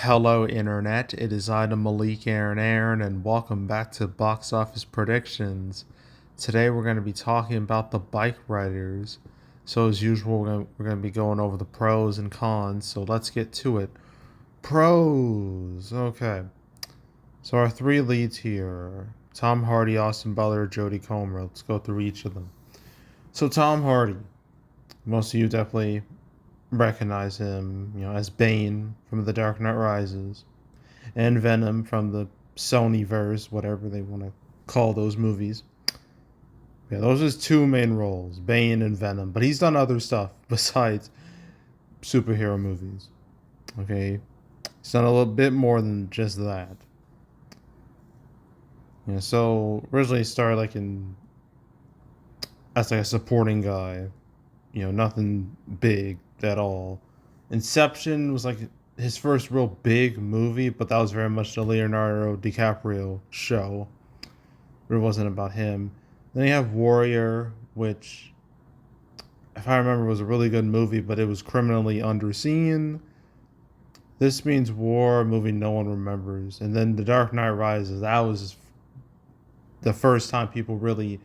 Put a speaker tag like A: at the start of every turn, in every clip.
A: Hello, Internet. It is I, the Malik Aaron, and welcome back to Box Office Predictions. Today, we're going to be talking about the Bikeriders. So, as usual, we're going to be going over the pros and cons. So, let's get to it. Pros. Okay. So, our three leads here: Tom Hardy, Austin Butler, Jodie Comer. Let's go through each of them. So, Tom Hardy. Most of you definitely recognize him, as Bane from The Dark Knight Rises, and Venom from the Sonyverse, whatever they want to call those movies. Yeah, those are his two main roles, Bane and Venom. But he's done other stuff besides superhero movies. Okay, he's done a little bit more than just that. So originally he started as like a supporting guy. Nothing big at all. Inception was like his first real big movie, but that was very much the Leonardo DiCaprio show. It wasn't about him. Then you have Warrior, which, if I remember, was a really good movie, but it was criminally underseen. This Means War, a movie no one remembers. And then The Dark Knight Rises, that was the first time people really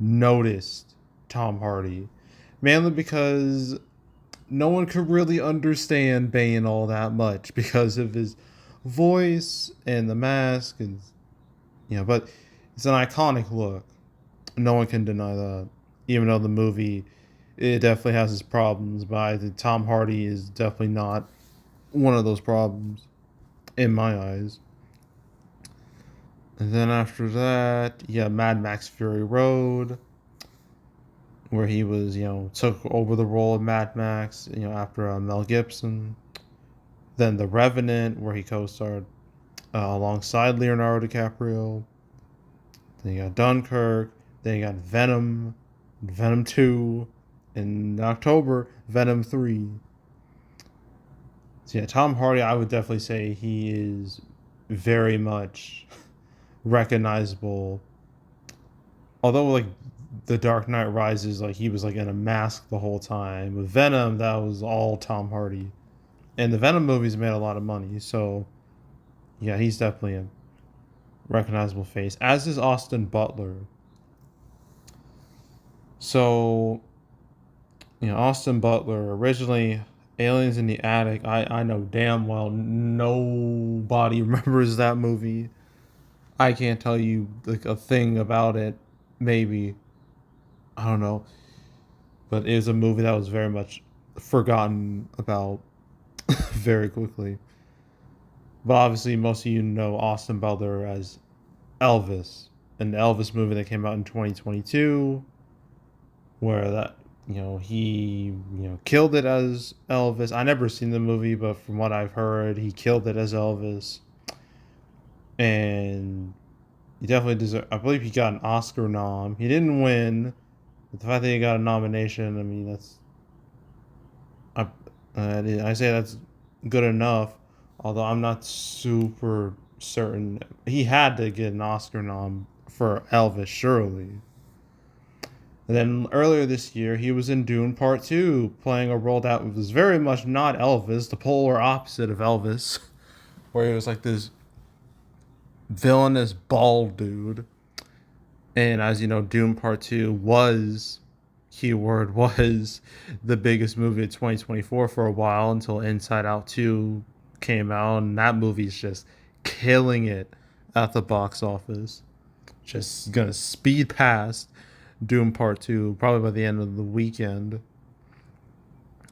A: noticed Tom Hardy. Mainly because no one could really understand Bane all that much because of his voice and the mask, and but it's an iconic look. No one can deny that. Even though the movie, it definitely has its problems, but I think Tom Hardy is definitely not one of those problems in my eyes. And then after that, Mad Max Fury Road, where he was, took over the role of Mad Max, after Mel Gibson. Then The Revenant, where he co-starred alongside Leonardo DiCaprio. Then you got Dunkirk. Then you got Venom, Venom 2. In October, Venom 3. So Tom Hardy, I would definitely say he is very much recognizable. Although, like, The Dark Knight Rises, like, he was, like, in a mask the whole time. With Venom, that was all Tom Hardy. And the Venom movies made a lot of money, so, yeah, he's definitely a recognizable face. As is Austin Butler. So, Austin Butler, originally Aliens in the Attic. I know damn well nobody remembers that movie. I can't tell you like a thing about it. Maybe, I don't know, but it was a movie that was very much forgotten about very quickly. But obviously, most of you know Austin Butler as Elvis, an Elvis movie that came out in 2022, where he killed it as Elvis. I never seen the movie, but from what I've heard, he killed it as Elvis, and he definitely deserved. I believe he got an Oscar nom. He didn't win, but the fact that he got a nomination, I mean, I I say that's good enough. Although I'm not super certain he had to get an Oscar nom for Elvis, surely. And then earlier this year, he was in Dune Part 2, playing a role that was very much not Elvis, the polar opposite of Elvis, where he was like this villainous bald dude. And as you know, Dune Part 2 was the biggest movie of 2024 for a while until Inside Out 2 came out. And that movie's just killing it at the box office. Just gonna speed past Doom Part 2 probably by the end of the weekend.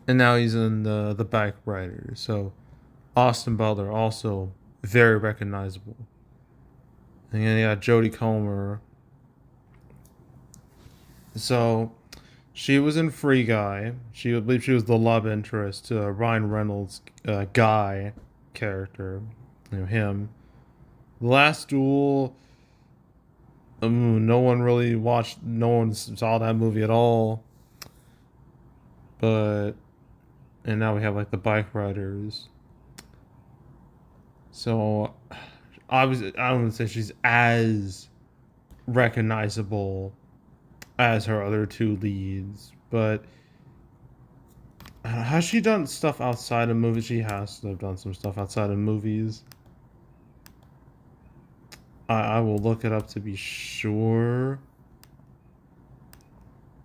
A: And now he's in the Bikeriders. So Austin Butler also very recognizable. And then you got Jodie Comer. So she was in Free Guy. I believe she was the love interest to Ryan Reynolds' Guy character. Him. The Last Duel. No one really watched. No one saw that movie at all. But and now we have like the Bikeriders. So I wouldn't say she's as recognizable as her other two leads, but Has she done stuff outside of movies? She has to have done some stuff outside of movies. I will look it up to be sure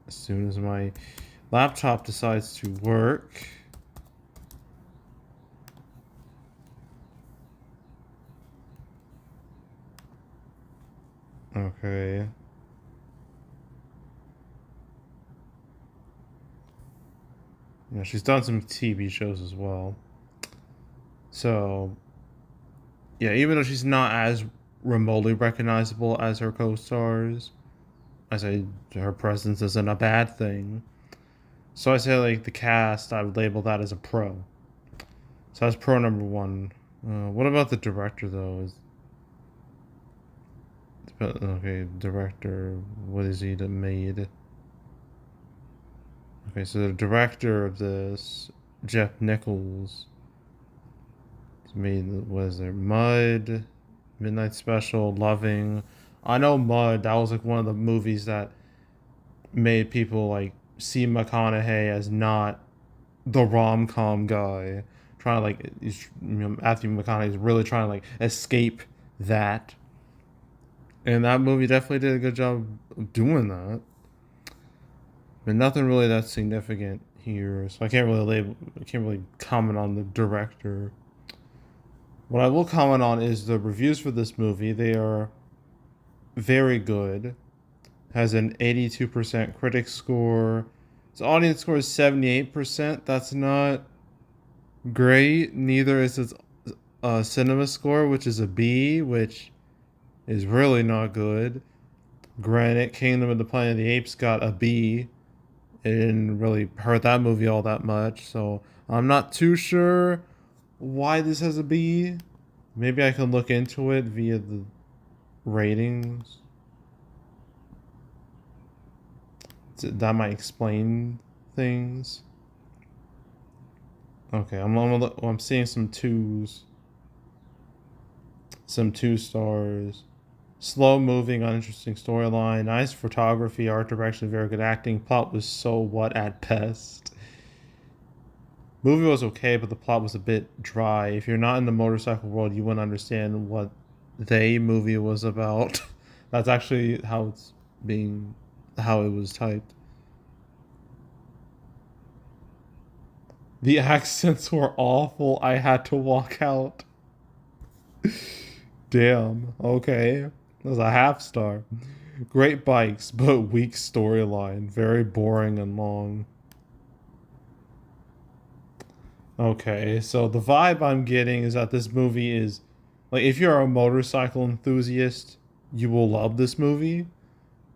A: as soon as my laptop decides to work. Okay. Yeah, she's done some TV shows as well. So, yeah, even though she's not as remotely recognizable as her co-stars, I say her presence isn't a bad thing. So I say like the cast, I would label that as a pro. So that's pro number one. What about the director though? Okay, director. What is he that made? Okay, so the director of this, Jeff Nichols, made what is there? Mud, Midnight Special, Loving. I know Mud. That was like one of the movies that made people like see McConaughey as not the rom com guy. Trying to like, Matthew McConaughey is really trying to like escape that, and that movie definitely did a good job of doing that. But nothing really that significant here, so I can't really comment on the director. What I will comment on is the reviews for this movie. They are very good. Has an 82% critic score. Its audience score is 78%. That's not great. Neither is its cinema score, which is a B, which is really not good. Granted, Kingdom of the Planet of the Apes got a B. It didn't really hurt that movie all that much, so I'm not too sure why this has a B. Maybe I can look into it via the ratings. That might explain things. Okay, I'm seeing some twos, some 2 stars. Slow moving, uninteresting storyline, nice photography, art direction, very good acting. Plot was so what at best. Movie was okay, but the plot was a bit dry. If you're not in the motorcycle world, you wouldn't understand what they movie was about. That's actually how it was typed. The accents were awful. I had to walk out. Damn. Okay. That was a half star. Great bikes, but weak storyline. Very boring and long. Okay, so the vibe I'm getting is that this movie is like if you're a motorcycle enthusiast, you will love this movie.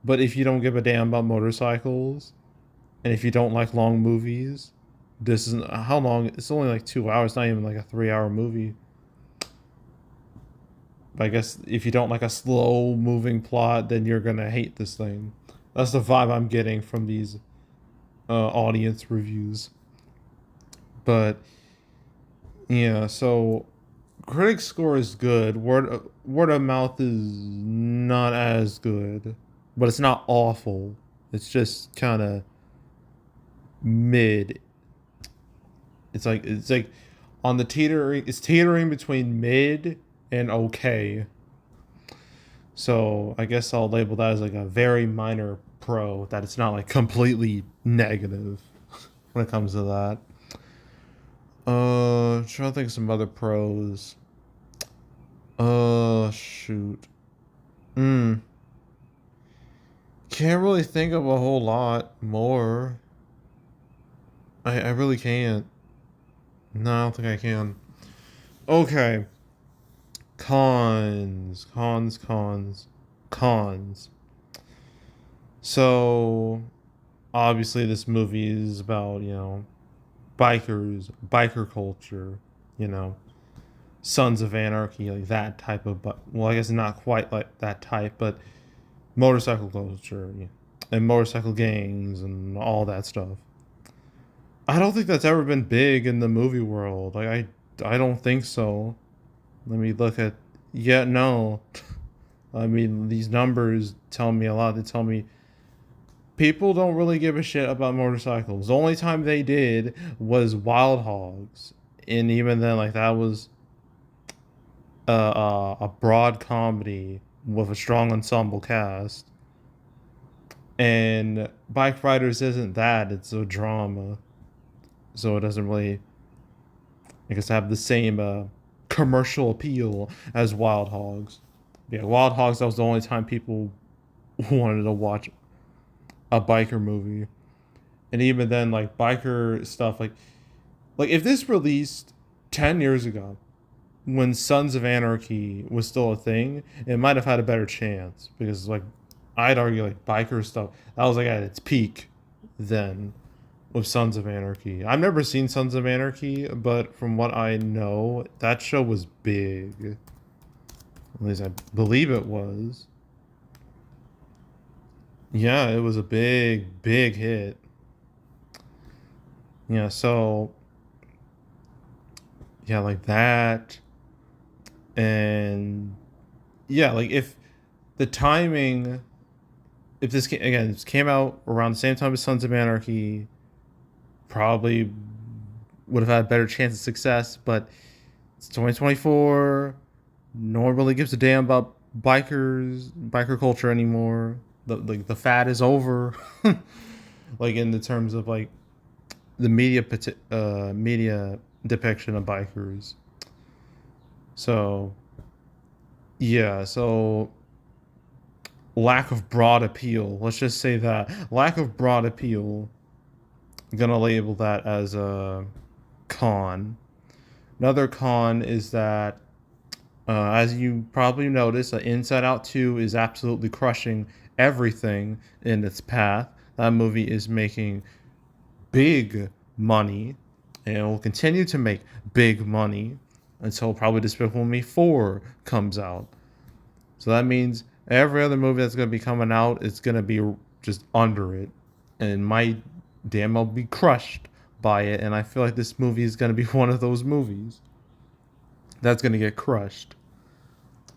A: But if you don't give a damn about motorcycles and if you don't like long movies, this is how long? It's only like 2 hours, not even like a 3 hour movie. But I guess if you don't like a slow moving plot, then you're gonna hate this thing. That's the vibe I'm getting from these audience reviews. But yeah, so critic score is good. Word of mouth is not as good, but it's not awful. It's just kind of mid. It's like on the teetering. It's teetering between mid and okay. So I guess I'll label that as like a very minor pro. That it's not like completely negative when it comes to that. Trying to think of some other pros. Shoot. Hmm. Can't really think of a whole lot more. I really can't. No, I don't think I can. Okay. Cons. Cons, cons, cons. So, obviously, this movie is about, bikers, biker culture, you know, Sons of Anarchy, like that type of, well, I guess not quite like that type, but motorcycle culture, yeah, and motorcycle gangs and all that stuff. I don't think that's ever been big in the movie world. Like I don't think so. Let me look at. Yeah, no. I mean, these numbers tell me a lot. They tell me People don't really give a shit about motorcycles. The only time they did was Wild Hogs, and even then, like that was a broad comedy with a strong ensemble cast. And Bike Riders isn't that; it's a drama, so it doesn't really, I guess, have the same commercial appeal as Wild Hogs. Yeah, Wild Hogs. That was the only time people wanted to watch a biker movie, and even then, like biker stuff, like if this released 10 years ago, when Sons of Anarchy was still a thing, it might have had a better chance because like I'd argue like biker stuff that was like at its peak then with Sons of Anarchy. I've never seen Sons of Anarchy, but from what I know, that show was big. At least I believe it was. Yeah, it was a big hit. Yeah, so yeah, like that, and yeah, like if the timing, if this again, this came out around the same time as Sons of Anarchy, probably would have had a better chance of success. But it's 2024. No one really gives a damn about biker culture anymore. The fad is over. Like in the terms of like the media depiction of bikers. So yeah, so lack of broad appeal. Let's just say that lack of broad appeal. I'm gonna label that as a con. Another con is that, as you probably noticed, Inside Out 2 is absolutely crushing everything in its path. That movie is making big money and it will continue to make big money until probably Despicable Me 4 comes out. So that means every other movie that's going to be coming out is going to be just under it and might damn well be crushed by it. And I feel like this movie is going to be one of those movies that's going to get crushed.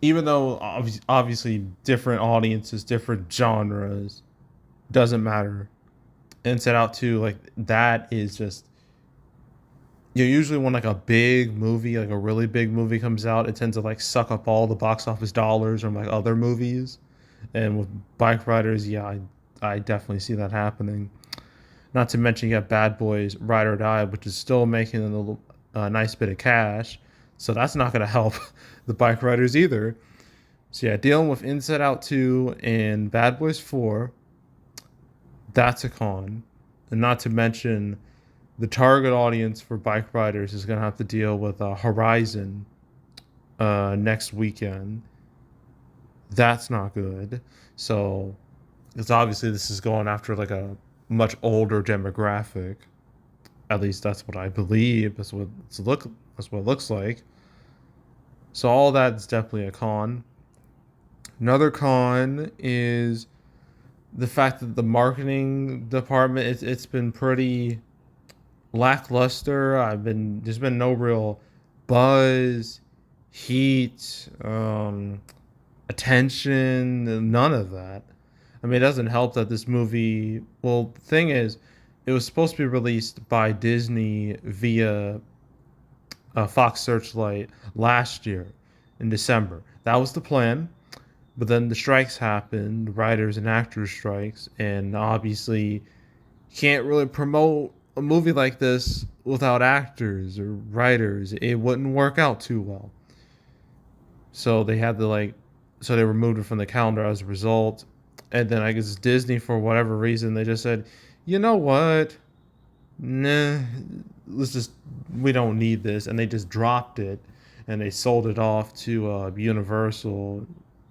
A: Even though obviously different audiences, different genres, doesn't matter. Inside Out 2, like that is just, usually when like a big movie, like a really big movie comes out, it tends to like suck up all the box office dollars from like other movies. And with Bike Riders, yeah, I definitely see that happening. Not to mention you got Bad Boys Ride or Die, which is still making a nice bit of cash. So that's not going to help the Bike Riders either. So yeah, dealing with Inside Out 2 and Bad Boys 4, that's a con. And not to mention the target audience for Bike Riders is going to have to deal with Horizon next weekend. That's not good. So it's obviously this is going after like a much older demographic. At least that's what I believe. That's what it looks like. So all that's definitely a con. Another con is the fact that the marketing department it's been pretty lackluster. There's been no real buzz, heat, attention, none of that. I mean, it doesn't help that this movie. Well, the thing is, it was supposed to be released by Disney via Fox Searchlight last year in December. That was the plan. But then the strikes happened, writers and actors strikes, and obviously can't really promote a movie like this without actors or writers. It wouldn't work out too well. So they had to so they removed it from the calendar as a result. And then I guess Disney, for whatever reason, they just said, you know what? Nah, let's just, we don't need this. And they just dropped it and they sold it off to Universal,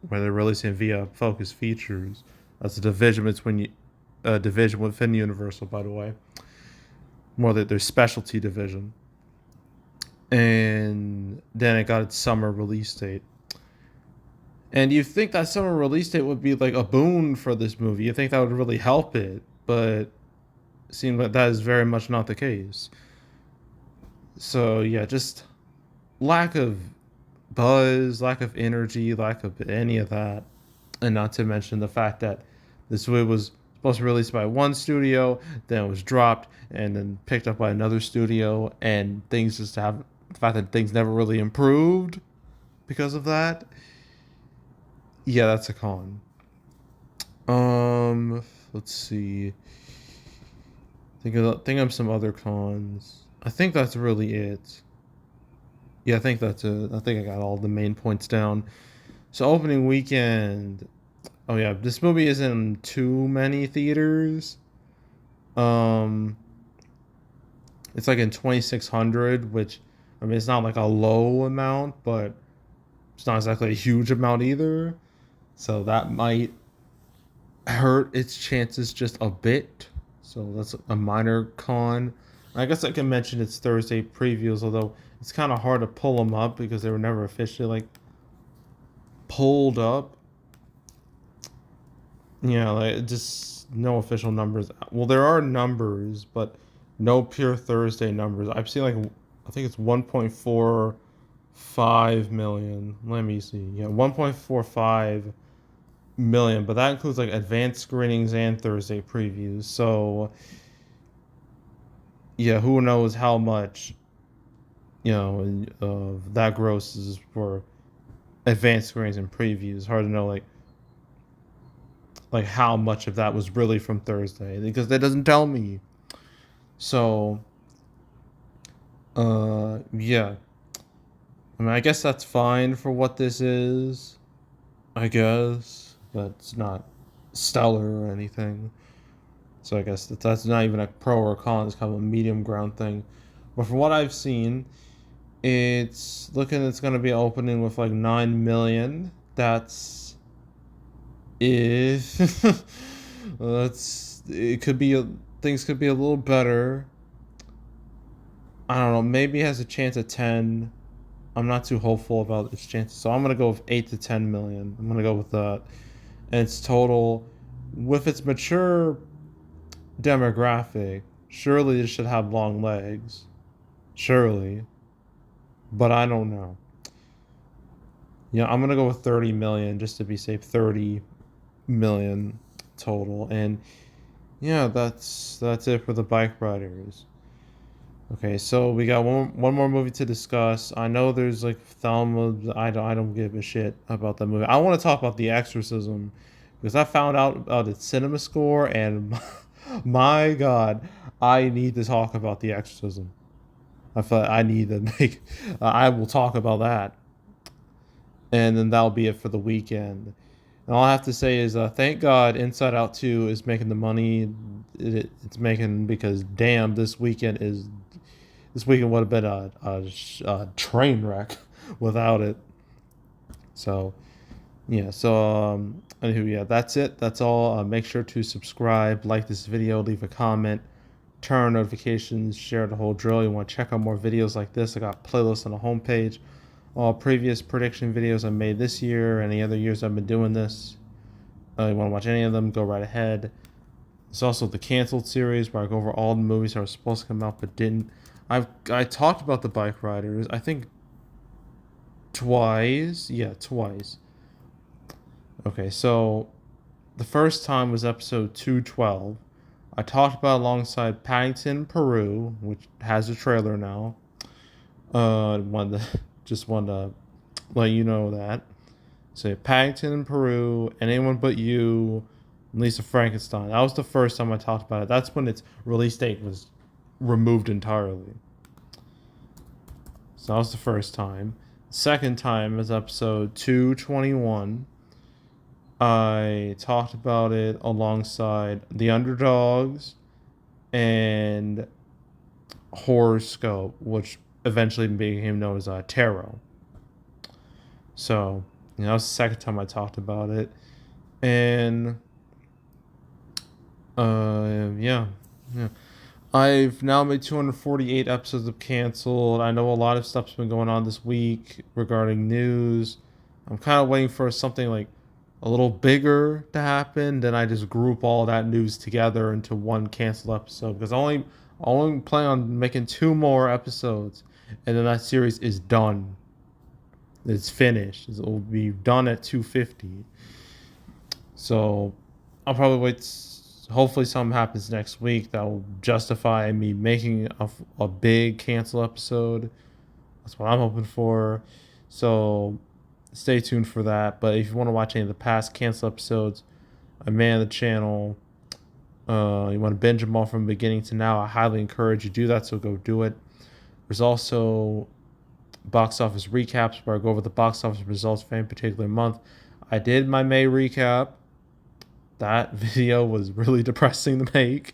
A: where they're releasing via Focus Features. That's a division between division within Universal, by the way. More that their specialty division. And then it got its summer release date. And you think that summer release date would be like a boon for this movie. You think that would really help it, but it seems like that is very much not the case. So yeah, just lack of buzz, lack of energy, lack of any of that. And not to mention the fact that this movie was supposed to be released by one studio, then it was dropped, and then picked up by another studio, and things just have the fact that things never really improved because of that. Yeah, that's a con. Let's see. Think of some other cons. I think that's really it. Yeah, I think that's it. I think I got all the main points down. So opening weekend. Oh yeah, this movie isn't in too many theaters. Um, it's like in 2,600, which I mean it's not like a low amount, but it's not exactly a huge amount either. So that might hurt its chances just a bit. So that's a minor con. I guess I can mention its Thursday previews, although it's kind of hard to pull them up because they were never officially like pulled up. Yeah, like just no official numbers. Well, there are numbers, but no pure Thursday numbers. I've seen like I think it's 1.45 million. Let me see. Yeah, 1.45 million, but that includes like advanced screenings and Thursday previews. So yeah, who knows how much that grosses for advanced screenings and previews. Hard to know like how much of that was really from Thursday because that doesn't tell me. So yeah, I mean I guess that's fine for what this is. I guess, but it's not stellar or anything. So I guess that's not even a pro or con. It's kind of a medium ground thing. But from what I've seen, it's gonna be opening with like 9 million. That's if that's it could be things could be a little better. I don't know. Maybe it has a chance at 10. I'm not too hopeful about its chances, so I'm gonna go with 8 to 10 million. I'm gonna go with that. And its total, with its mature demographic, surely it should have long legs. Surely, but I don't know. Yeah, I'm gonna go with 30 million just to be safe. 30 million total, and yeah, that's it for the Bike Riders. Okay, so we got one more movie to discuss. I know there's like Thelma. I don't give a shit about that movie. I want to talk about The Exorcism because I found out about its cinema score, and my God, I need to talk about The Exorcism. I feel like I need to make. I will talk about that, and then that'll be it for the weekend. And all I have to say is, thank God Inside Out 2 is making the money it's making because damn, this weekend would have been a train wreck without it. So yeah, anywho, yeah, that's it. That's all. Make sure to subscribe, like this video, leave a comment, turn on notifications, share the whole drill. You want to check out more videos like this? I got playlists on the homepage. All previous prediction videos I made this year, any other years I've been doing this. You want to watch any of them? Go right ahead. It's also the canceled series where I go over all the movies that were supposed to come out but didn't. I talked about the Bikeriders. I think twice. Yeah, twice. Okay, so the first time was episode 212. I talked about alongside Paddington, Peru, which has a trailer now. Just wanted to let you know that. Say Paddington in Peru, and Anyone But You, Lisa Frankenstein. That was the first time I talked about it. That's when its release date was removed entirely. So that was the first time. Second time is episode 221. I talked about it alongside The Underdogs and Horoscope, which eventually became known as Tarot. So, that was the second time I talked about it. And yeah. I've now made 248 episodes of Canceled. I know a lot of stuff's been going on this week regarding news. I'm kind of waiting for something like a little bigger to happen. Then I just group all that news together into one canceled episode because I only plan on making two more episodes, and then that series is done. It's finished. It will be done at 250. So I'll probably wait So hopefully something happens next week that will justify me making a big cancel episode. That's what I'm hoping for. So stay tuned for that. But if you want to watch any of the past cancel episodes, I man the channel. You want to binge them all from the beginning to now, I highly encourage you to do that, so go do it. There's also box office recaps where I go over the box office results for any particular month. I did my May recap. That video was really depressing to make.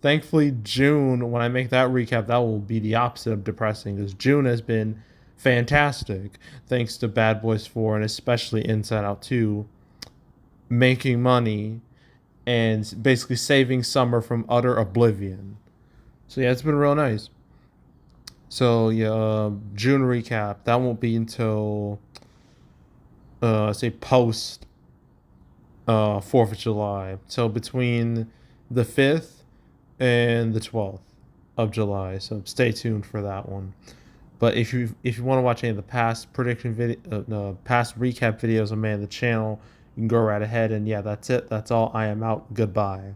A: Thankfully, June, when I make that recap, that will be the opposite of depressing, because June has been fantastic thanks to Bad Boys 4 and especially Inside Out 2 making money and basically saving summer from utter oblivion. So yeah, it's been real nice. So yeah, June recap. That won't be until say post 4th of July. So between the 5th and the 12th of July. So stay tuned for that one. But if you want to watch any of the past prediction past recap videos on Man the channel, you can go right ahead. And yeah, that's it. That's all. I am out. Goodbye.